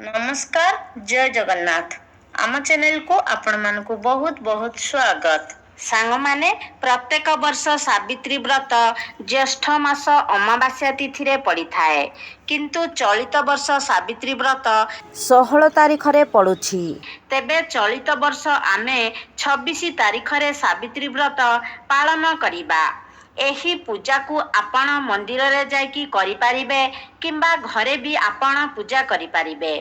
नमस्कार जय जगन्नाथ आम चैनल को आपण मानकु बहुत बहुत स्वागत। सांग माने प्रत्येक वर्ष सावित्री व्रत ज्येष्ठ मास अमावास्या तिथि रे पड़ी थाए किंतु चलित वर्ष सावित्री व्रत 16 तारीख रे पड़ुछि। तेबे चलित वर्ष आमे 26 तारीख रे सावित्री व्रत पालन करिबा। एही पूजा को आपण मंदिर रे जाइकी करि परिबे किंबा घरे भी आपण पूजा करि परिबे।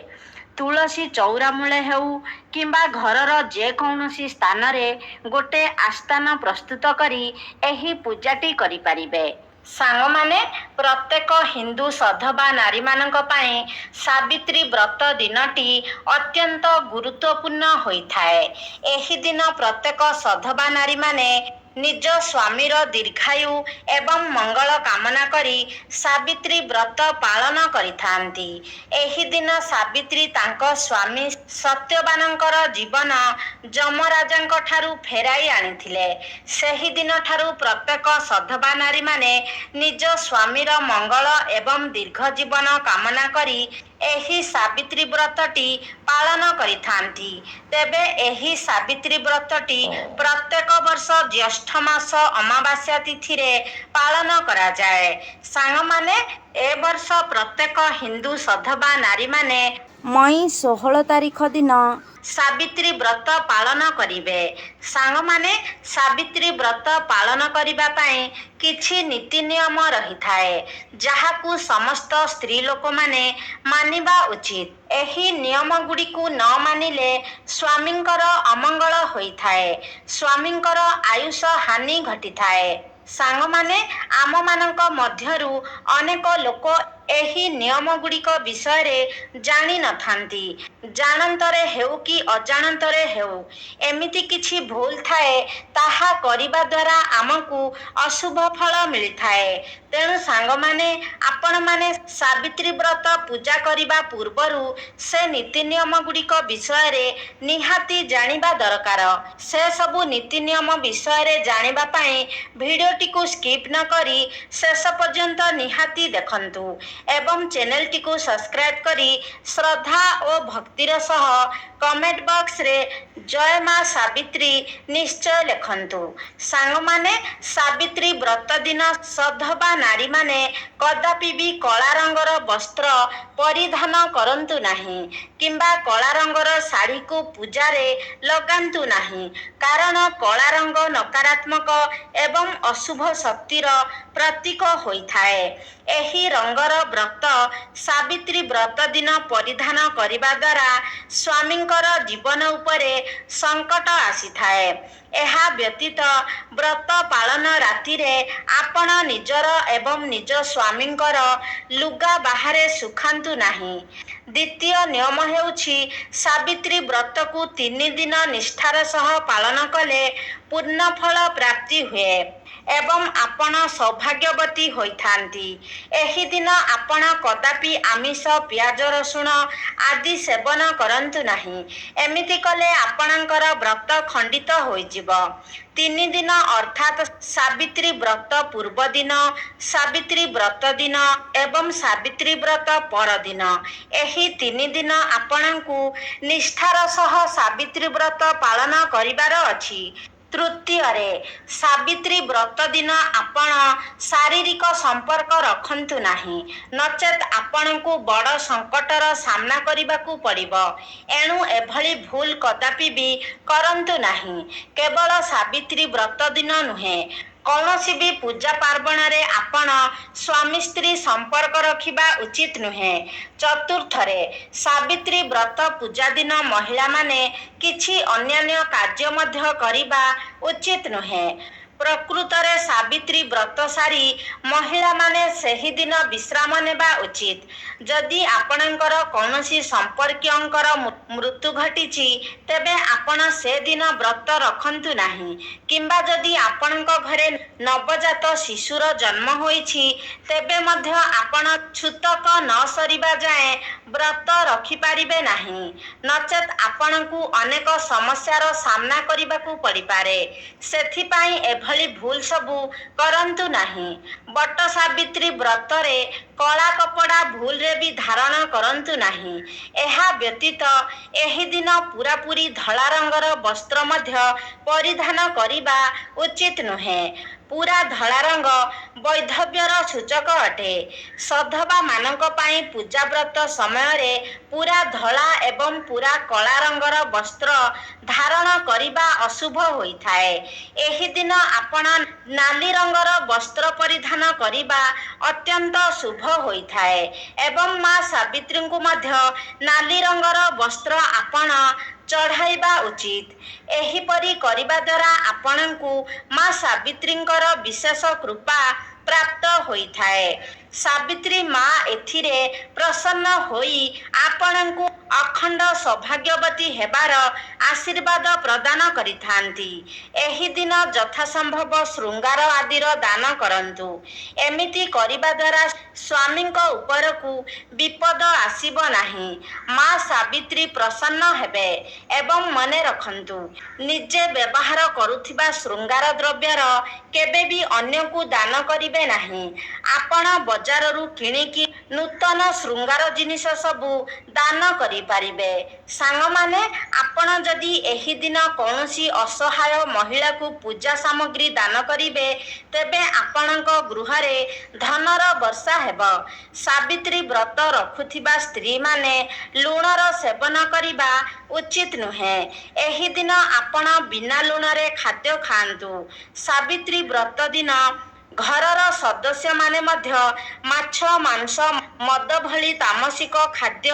तुलसी चौरा मूले हेउ किंबा घरर जे कौनसी स्थान रे गोटे आस्थान प्रस्तुत करी एही पूजाटी करि परिबे। सांग माने प्रत्येक हिंदू सधबा नारी मानक पाए सावित्री व्रत दिनटी अत्यंत गुरुत्वपूर्ण होइथाए। एही दिन प्रत्येक सधबा नारी माने निज स्वामीर दीर्घायु एवं मंगल कामना करी सावित्री व्रत पालन करिथांती। एही दिन सावित्री तांको स्वामी सत्यवानंकर जीवन जमराजांक ठारू फेराई आनिथिले। सेही दिन ठारू प्रत्येक सधबा नारी माने निज स्वामीर मंगल एवं दीर्घ जीवन कामना करी एही सावित्री व्रतटी पालन करिथांती। तेबे एही सावित्री व्रतटी प्रत्येक वर्ष ज्येष्ठ मास अमावास्या तिथि रे पालन करा जाए। सांग माने ए वर्ष प्रत्येक हिंदू सधबा नारी माने मई 16 तारीख दिन सावित्री व्रत पालन करिवे। सांग माने सावित्री व्रत पालन करिबा पाए किछि नीति नियम रही थाए जहाकू समस्त स्त्री लोक माने मानिबा उचित। एही नियम गुड़िकू न मानिले स्वामींकर अमंगल होइथाए, स्वामींकर आयुष हानि घटिथाए। सांग माने आम मानक मध्यरु अनेक लोक एही नियम गुड़िक विषय रे जानी नथांती। जानंतरे हेउ कि अजानंतरे हेउ एमिति किछि भूल थाए ताहा करिबा द्वारा आमकू अशुभ फल मिलिथाए। तेणु सांग माने आपण माने सावित्री व्रत पूजा करिबा पूर्वरु से नीति नियम गुड़िक विषय रे निहाती जानिबा दरकार। से सबु नीति नियम विषय रे जानिबा पाए भिडियोटी को स्किप न करी शेष पर्यंत निहाती देखंतु एवं चैनल टी को सब्सक्राइब करी श्रद्धा और भक्तिर सह कमेंट बॉक्स रे जय मां सावित्री निश्चय लिखंतु। सांग माने सावित्री व्रत दिन सधबा नारी माने कदापि भी कला रंगर वस्त्र परिधान करंतु नाही किंबा कला रंगर साड़ी को पूजा रे लगांतु नाही कारण कला रंग नकारात्मक एवं अशुभ शक्तिर प्रतीक होइथाए। एही रंगर व्रत सावित्री व्रत दिन परिधान करिबा द्वारा स्वामींकर जीवन उपरे संकट आसीथाए। एहा व्यतीत व्रत पालन राति रे आपण निजर एवं निज स्वामींकर लुगा बाहरे सुखांतु नाही। द्वितीय नियम हेउछि सावित्री व्रत को 3 दिन निष्ठार सह पालन कले पूर्ण फल प्राप्ति हुए एवं आपण सौभाग्यवती होइथांती। एही दिन आपण कदापि आमिष पियाज रसुण आदि सेवन करंतु नाही। एमिति कले आपणकर व्रत खंडित होइजिब। 3 दिन अर्थात सावित्री व्रत पूर्व दिन, सावित्री व्रत दिन एवं सावित्री व्रत पर दिन एही 3 दिन आपणकू निष्ठार सह सावित्री व्रत पालन करिबार अछि। तृतीय रे सावित्री व्रत दिन आपण शारीरिक संपर्क रखंतु नाही नचेत आपणकू बड़ संकटर सामना करिबाकू पड़िबो। एणु एभली भूल कदापि भी करंतु नाही। केवल सावित्री व्रत दिन नुहे कौनसी भी पूजा पार्वण रे आपण स्वामी स्त्री संपर्क रखिबा उचित नुहे। चतुर्थ रे सावित्री व्रत पूजा दिन महिला माने किछि अन्यान्य कार्य मध्य करिबा उचित नुहे। प्रकृत रे सावित्री व्रत सारी महिला माने सेही दिन विश्राम नेबा उचित। जदि आपणकर कौनसी संपर्कियंकर मृत्यु घटिछि तेबे आपण से दिन व्रत रखंतु नाही किंबा जदि आपणक घरे नवजात शिशुर जन्म होइछि तेबे मध्य आपण छूतक न सरिबा जाए व्रत रखि पारिबे नाही नचेत आपणकू अनेक समस्यार सामना करिबाकू पड़ी पारे। सेथि पाई ଏଭଳି ଭୁଲ ସବୁ କରନ୍ତୁ ନାହିଁ। ବଟ ସାବିତ୍ରୀ ବ୍ରତରେ କଳା କପଡ଼ା ଭୁଲରେ ବି ଧାରଣ କରନ୍ତୁ ନାହିଁ। ଏହା ବ୍ୟତୀତ ଏହି ଦିନ ପୂରାପୂରି ଧଳା ରଙ୍ଗର ବସ୍ତ୍ର ମଧ୍ୟ ପରିଧାନ କରିବା ଉଚିତ ନୁହେଁ। ପୁରା ଧଳା ରଙ୍ଗ ବୈଧବ୍ୟର ସୂଚକ ଅଟେ। ସଧବାମାନଙ୍କ ପାଇଁ ପୂଜା ବ୍ରତ ସମୟରେ ପୁରା ଧଳା ଏବଂ ପୁରା କଳା ରଙ୍ଗର ବସ୍ତ୍ର ଧାରଣ କରିବା ଅଶୁଭ ହୋଇଥାଏ। ଏହି ଦିନ ଆପଣ ନାଲି ରଙ୍ଗର ବସ୍ତ୍ର ପରିଧାନ କରିବା ଅତ୍ୟନ୍ତ ଶୁଭ ହୋଇଥାଏ ଏବଂ ମା ସାବିତ୍ରୀଙ୍କୁ ମଧ୍ୟ ନାଲି ରଙ୍ଗର ବସ୍ତ୍ର ଆପଣ ଚଢ଼ାଇବା ଉଚିତ। ଏହିପରି କରିବା ଦ୍ୱାରା ଆପଣଙ୍କୁ ମା ସାବିତ୍ରୀଙ୍କର ବିଶେଷ କୃପା ପ୍ରାପ୍ତ ହୋଇଥାଏ। ସାବିତ୍ରୀ ମା ଏଥିରେ ପ୍ରସନ୍ନ ହୋଇ ଆପଣଙ୍କୁ ଅଖଣ୍ଡ ସୌଭାଗ୍ୟବତୀ ହେବାର ଆଶୀର୍ବାଦ ପ୍ରଦାନ କରିଥାନ୍ତି। ଏହି ଦିନ ଯଥାସମ୍ଭବ ଶୃଙ୍ଗାର ଆଦିର ଦାନ କରନ୍ତୁ। ଏମିତି କରିବା ଦ୍ୱାରା ସ୍ୱାମୀଙ୍କ ଉପରକୁ ବିପଦ ଆସିବ ନାହିଁ। ମା ସାବିତ୍ରୀ ପ୍ରସନ୍ନ ହେବେ। ଏବଂ ମନେ ରଖନ୍ତୁ, ନିଜେ ବ୍ୟବହାର କରୁଥିବା ଶୃଙ୍ଗାର ଦ୍ରବ୍ୟର କେବେ ବି ଅନ୍ୟକୁ ଦାନ କରିବେ ନାହିଁ। ଆପଣ ବଜାରରୁ କିଣିକି ନୂତନ ଶୃଙ୍ଗାର ଜିନିଷ ସବୁ ଦାନ କରିପାରିବେ। ସାଙ୍ଗମାନେ, ଆପଣ ଯଦି ଏହି ଦିନ କୌଣସି ଅସହାୟ ମହିଳାକୁ ପୂଜା ସାମଗ୍ରୀ ଦାନ କରିବେ, ତେବେ ଆପଣଙ୍କ ଗୃହରେ ଧନର ବର୍ଷା ହେବ। ସାବିତ୍ରୀ ବ୍ରତ ରଖୁଥିବା ସ୍ତ୍ରୀମାନେ ଲୁଣର ସେବନ କରିବା ଉଚିତ ନୁହେଁ। ଏହି ଦିନ ଆପଣ ବିନା ଲୁଣରେ ଖାଦ୍ୟ ଖାଆନ୍ତୁ। ସାବିତ୍ରୀ ବ୍ରତ ଦିନ ଘରର ସଦସ୍ୟମାନେ ମଧ୍ୟ ମାଛ, ମାଂସ, ମଦ ଭଳି ତାମସିକ ଖାଦ୍ୟ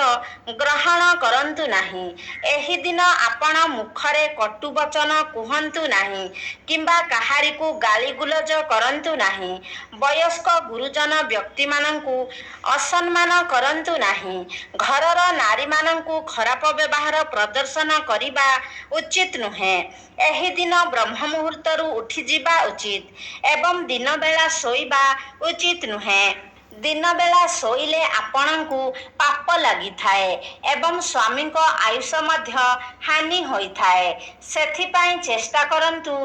ଗ୍ରହଣ କରନ୍ତୁ ନାହିଁ। ଏହି ଦିନ ଆପଣ ମୁଖରେ କଟୁ ବଚନ କୁହନ୍ତୁ ନାହିଁ କିମ୍ବା କାହାରିକୁ ଗାଳିଗୁଲଜ କରନ୍ତୁ ନାହିଁ। ବୟସ୍କ ଗୁରୁଜନ ବ୍ୟକ୍ତିମାନଙ୍କୁ ଅସମ୍ମାନ କରନ୍ତୁ ନାହିଁ। ଘରର ନାରୀମାନଙ୍କୁ ଖରାପ ବ୍ୟବହାର ପ୍ରଦର୍ଶନ କରିବା ଉଚିତ ନୁହେଁ। ଏହି ଦିନ ବ୍ରହ୍ମ ମୁହୂର୍ତ୍ତରୁ ଉଠିଯିବା ଉଚିତ ଏବଂ ଦିନବେଳା ଶୋଇବା ଉଚିତ ନୁହେଁ। ଦିନବେଳା ଶୋଇଲେ ଆପଣଙ୍କୁ ପାପ ଲାଗିଥାଏ ଏବଂ ସ୍ୱାମୀଙ୍କ ଆୟୁଷ ମଧ୍ୟ ହାନି ହୋଇଥାଏ। ସେଥିପାଇଁ ଚେଷ୍ଟା କରନ୍ତୁ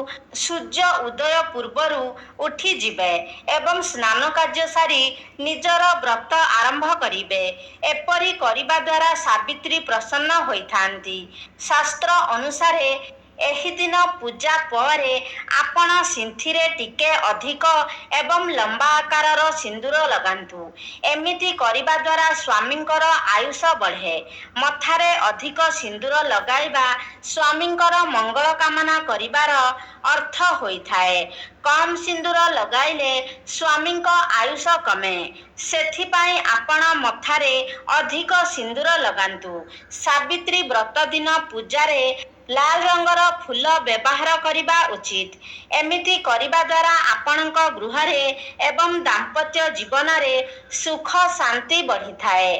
ସୂର୍ଯ୍ୟ ଉଦୟ ପୂର୍ବରୁ ଉଠିଯିବେ ଏବଂ ସ୍ନାନ କାର୍ଯ୍ୟ ସାରି ନିଜର ବ୍ରତ ଆରମ୍ଭ କରିବେ। ଏପରି କରିବା ଦ୍ୱାରା ସାବିତ୍ରୀ ପ୍ରସନ୍ନ ହୋଇଥାନ୍ତି। ଶାସ୍ତ୍ର ଅନୁସାରେ ଏହି ଦିନ ପୂଜା ପରେ ଆପଣ ସିନ୍ଥିରେ ଟିକେ ଅଧିକ ଏବଂ ଲମ୍ବା ଆକାରର ସିନ୍ଦୂର ଲଗାନ୍ତୁ। ଏମିତି କରିବା ଦ୍ୱାରା ସ୍ୱାମୀଙ୍କର ଆୟୁଷ ବଢ଼େ। ମଥାରେ ଅଧିକ ସିନ୍ଦୂର ଲଗାଇବା ସ୍ୱାମୀଙ୍କର ମଙ୍ଗଳ କାମନା କରିବାର ଅର୍ଥ ହୋଇଥାଏ। କମ୍ ସିନ୍ଦୂର ଲଗାଇଲେ ସ୍ୱାମୀଙ୍କ ଆୟୁଷ କମେ। ସେଥିପାଇଁ ଆପଣ ମଥାରେ ଅଧିକ ସିନ୍ଦୂର ଲଗାନ୍ତୁ। ସାବିତ୍ରୀ ବ୍ରତ ଦିନ ପୂଜାରେ ଲାଲ ରଙ୍ଗର ଫୁଲ ବ୍ୟବହାର କରିବା ଉଚିତ। ଏମିତି କରିବା ଦ୍ୱାରା ଆପଣଙ୍କ ଗୃହରେ ଏବଂ ଦାମ୍ପତ୍ୟ ଜୀବନରେ ସୁଖ ଶାନ୍ତି ବଢ଼ିଥାଏ।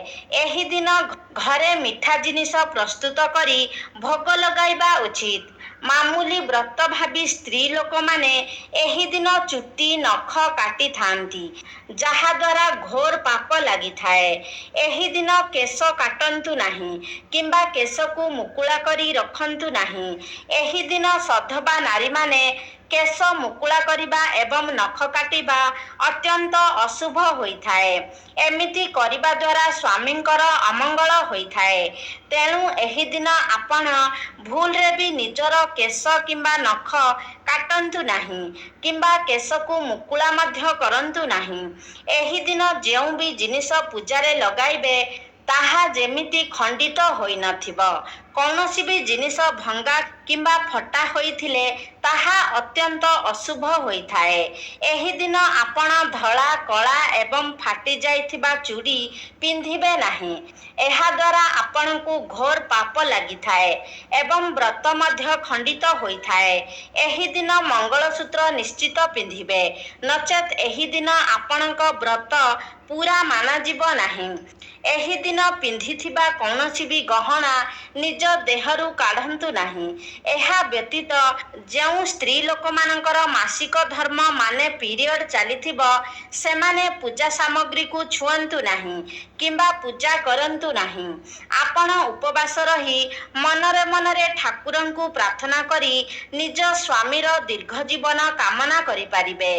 ଏହି ଦିନ ଘରେ ମିଠା ଜିନିଷ ପ୍ରସ୍ତୁତ କରି ଭୋଗ ଲଗାଇବା ଉଚିତ। ମାମୁଲି ବ୍ରତ ଭାବି ସ୍ତ୍ରୀ ଲୋକମାନେ ଏହି ଦିନ ଚୁଟି, ନଖ କାଟିଥାନ୍ତି, ଯାହାଦ୍ୱାରା ଘୋର ପାପ ଲାଗିଥାଏ। ଏହି ଦିନ କେଶ କାଟନ୍ତୁ ନାହିଁ କିମ୍ବା କେଶକୁ ମୁକୁଳା କରି ରଖନ୍ତୁ ନାହିଁ। ଏହି ଦିନ ସଧବା ନାରୀମାନେ କେଶ ମୁକୁଳା କରିବା ଏବଂ ନଖ କାଟିବା ଅତ୍ୟନ୍ତ ଅଶୁଭ ହୋଇଥାଏ। ଏମିତି କରିବା ଦ୍ୱାରା ସ୍ୱାମୀଙ୍କର ଅମଙ୍ଗଳ ହୋଇଥାଏ। ତେଣୁ ଏହି ଦିନ ଆପଣ ଭୁଲରେ ବି ନିଜର କେଶ କିମ୍ବା ନଖ କାଟନ୍ତୁ ନାହିଁ କିମ୍ବା କେଶକୁ ମୁକୁଳା ମଧ୍ୟ କରନ୍ତୁ ନାହିଁ। ଏହି ଦିନ ଯେଉଁ ବି ଜିନିଷ ପୂଜାରେ ଲଗାଇବେ, ତାହା ଯେମିତି ଖଣ୍ଡିତ ହୋଇନଥିବ। କୌଣସି ବି ଜିନିଷ ଭଙ୍ଗା କିମ୍ବା ଫଟା ହୋଇଥିଲେ ତାହା ଅତ୍ୟନ୍ତ ଅଶୁଭ ହୋଇଥାଏ। ଏହି ଦିନ ଆପଣ ଧଳା, କଳା ଏବଂ ଫାଟି ଯାଇଥିବା ଚୁଡ଼ି ପିନ୍ଧିବେ ନାହିଁ। ଏହାଦ୍ୱାରା ଆପଣଙ୍କୁ ଘୋର ପାପ ଲାଗିଥାଏ ଏବଂ ବ୍ରତ ମଧ୍ୟ ଖଣ୍ଡିତ ହୋଇଥାଏ। ଏହି ଦିନ ମଙ୍ଗଳସୂତ୍ର ନିଶ୍ଚିତ ପିନ୍ଧିବେ, ନଚେତ୍ ଏହି ଦିନ ଆପଣଙ୍କ ବ୍ରତ ପୂରା ମାନାଯିବ ନାହିଁ। ଏହି ଦିନ ପିନ୍ଧିଥିବା କୌଣସି ବି ଗହଣା ନିଜ ଦେହରୁ କାଢ଼ନ୍ତୁ ନାହିଁ। ଏହା ବ୍ୟତୀତ ଯେଉଁ ସ୍ତ୍ରୀ ଲୋକମାନଙ୍କର ମାସିକ ଧର୍ମ ମାନେ ପିରିୟଡ଼ ଚାଲିଥିବ ସେମାନେ ପୂଜା ସାମଗ୍ରୀକୁ ଛୁଅନ୍ତୁ ନାହିଁ କିମ୍ବା ପୂଜା କରନ୍ତୁ ନାହିଁ। ଆପଣ ଉପବାସ ରହି ମନରେ ମନରେ ଠାକୁରଙ୍କୁ ପ୍ରାର୍ଥନା କରି ନିଜ ସ୍ୱାମୀର ଦୀର୍ଘ ଜୀବନ କାମନା କରିପାରିବେ।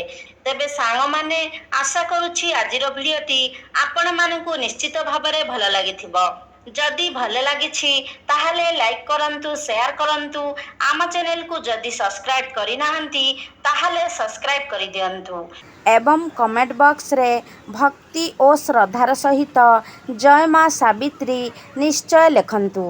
ତେବେ ସାଙ୍ଗମାନେ, ଆଶା କରୁଛି ଆଜିର ଭିଡ଼ିଓଟି ଆପଣମାନଙ୍କୁ ନିଶ୍ଚିତ ଭାବରେ ଭଲ ଲାଗିଥିବ। ଯଦି ଭଲ ଲାଗିଛି ତାହେଲେ ଲାଇକ୍ କରନ୍ତୁ, ସେୟାର କରନ୍ତୁ। ଆମ ଚ୍ୟାନେଲକୁ ଯଦି ସବସ୍କ୍ରାଇବ୍ କରିନାହାନ୍ତି ତାହେଲେ ସବସ୍କ୍ରାଇବ୍ କରିଦିଅନ୍ତୁ। ଏବଂ କମେଣ୍ଟ ବକ୍ସରେ ଭକ୍ତି ଓ ଶ୍ରଦ୍ଧାର ସହିତ ଜୟ ମା ସାବିତ୍ରୀ ନିଶ୍ଚୟ ଲେଖନ୍ତୁ।